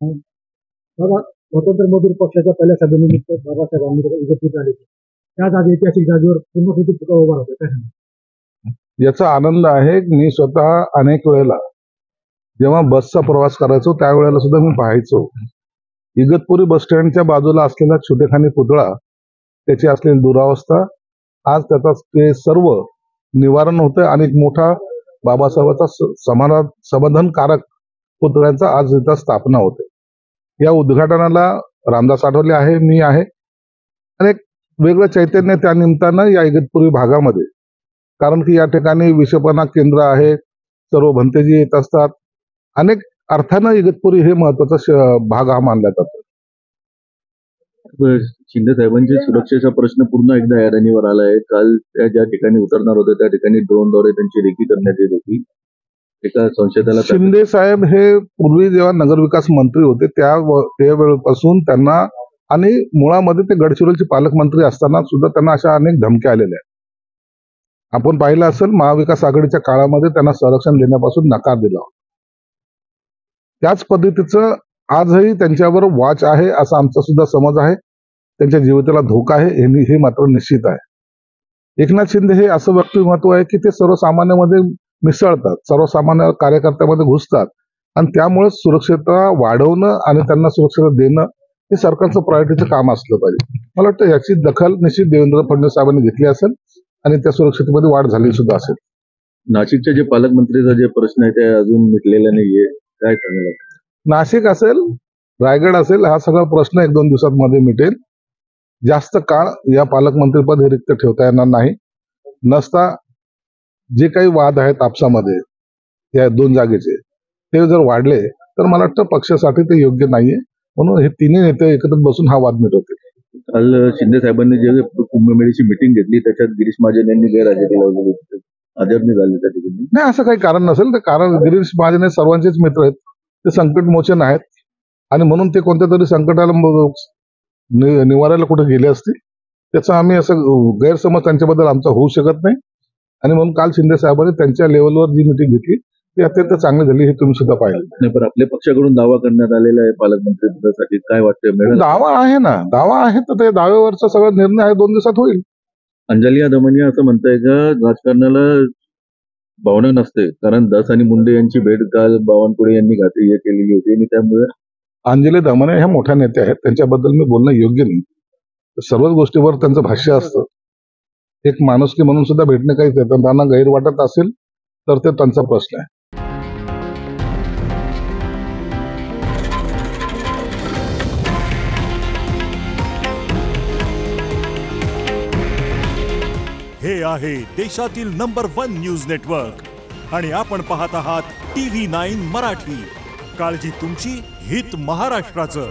बाबा स्वतंत्र मजूर पक्षाच्या पहिल्या सभेनिमित्त बाबासाहेब आंबेडकर एकत्रित आले. त्याच आज ऐतिहासिक जागेवर पूर्णकृती पुतळा उभा होता. काय सांगा? याचा आनंद आहे. मी स्वतः अनेक वेळेला जेव्हा बसचा प्रवास करायचो त्यावेळेला सुद्धा मी पाहायचो. इगतपुरी बस स्टँडच्या बाजूला असलेला छोटेखानी पुतळा, त्याची असलेली दुरावस्था, आज त्याचा ते सर्व निवारण होतं आणि एक मोठा बाबासाहेबांचा समाधानकारक पुतळ्याचा आज इथं स्थापना होते. या उद्घाटनाला रामदास आठवले आहे, मी आहे आणि एक वेगळं चैतन्य त्या निमित्तानं या इगतपुरी भागामध्ये, कारण की या ठिकाणी विषपणा केंद्र आहे, सर्व भंतेजी येत असतात. अनेक अर्थानं इगतपुरी हे महत्वाचा भाग हा मानला जातो. शिंदे साहेबांच्या सुरक्षेचा प्रश्न पुन्हा एकदा ऐरणीवर आलाय. काल त्या ज्या ठिकाणी उतरणार होते त्या ठिकाणी ड्रोनद्वारे त्यांची रेकी करण्यात येत होती. एका संशयिताला शिंदे साहेब हे पूर्वी जेव्हा नगरविकास मंत्री होते त्यावेळेपासून त्यांना, आणि मुळामध्ये ते गडचिरोलीचे पालकमंत्री असताना सुद्धा त्यांना अशा अनेक धमक्या आलेल्या आहेत. आपण पाहिलं असेल, महाविकास आघाडीच्या काळामध्ये त्यांना संरक्षण देण्यापासून नकार दिला. त्याच पद्धतीचं आजही त्यांच्यावर वॉच आहे असा आमचा सुद्धा समज आहे. त्यांच्या जीविताला धोका आहे हे मात्र निश्चित आहे. एकनाथ शिंदे हे असं व्यक्तिमत्व आहे की ते सर्वसामान्यामध्ये मिसळतात, सर्वसामान्य कार्यकर्त्यामध्ये घुसतात आणि त्यामुळे सुरक्षितता वाढवणं आणि त्यांना सुरक्षितता देणं हे सरकारचं प्रायोरिटीचं काम असलं पाहिजे. मला वाटतं याची दखल निश्चित देवेंद्र फडणवीस साहेबांनी घेतली असेल आणि त्या सुरक्षिततेमध्ये वाढ झाली सुद्धा असेल. नाशिकचे जे पालकमंत्रीचा जे प्रश्न आहे ते अजून मिटलेला नाहीये, काय सांगायला? नाशिक असेल, रायगड असेल, हा सगळा प्रश्न 1-2 दिवसांमध्ये मिटेल. जास्त काळ या पालकमंत्रीपद हे रिक्त ठेवता येणार नाही. नसता जे काही वाद आहेत आपसामध्ये या 2 जागेचे, ते जर वाढले तर मला वाटतं पक्षासाठी ते योग्य नाहीये. म्हणून हे तिन्ही नेते एकत्र बसून हा वाद मिटवतील. काल शिंदे साहेबांनी जे कुंभमेळ्याची मिटिंग घेतली त्याच्यात गिरीश महाजन यांनी गैरहजेरी लावली होती, हजर नाही झाले त्या ठिकाणी. नाही, असं काही कारण नसेल. तर कारण गिरीश महाजन हे सर्वांचेच मित्र आहेत, ते संकटमोचन आहेत आणि म्हणून ते कोणत्या तरी संकटाला निवारायला कुठे गेले असतील. त्याचा आम्ही असं गैरसमज त्यांच्याबद्दल आमचा होऊ शकत नाही. आणि म्हणून काल शिंदे साहेबांनी त्यांच्या लेवलवर जी मिटिंग घेतली ती अत्यंत चांगली झाली, हे तुम्ही सुद्धा पाहिलं. नाही, पण आपल्या पक्षाकडून दावा करण्यात आलेला आहे पालकमंत्री पदासाठी, काय वाटतं? दावा आहे ना, दावा आहे, तर ते दाव्यावरचा सगळा निर्णय आहे 2 दिवसात होईल. अंजली दमनिया असं म्हणताय का राजकारणाला भावना नसते, कारण दास आणि मुंडे यांची भेट काल बावनकुळे यांनी केलेली होती आणि त्यामुळे अंजली दमनिया ह्या मोठ्या नेत्या आहेत, त्यांच्याबद्दल मी बोलणं योग्य नाही. सर्वच गोष्टीवर त्यांचं भाष्य असतं. एक माणुसकी म्हणून सुद्धा भेटणे काही त्यांना गैर वाटत असेल तर ते त्यांचा प्रश्न आहे. हे आहे देशातील नंबर 1 न्यूज नेटवर्क आणि आपण पाहत आहात TV9 मराठी. काळजी तुमची, हित महाराष्ट्राचं.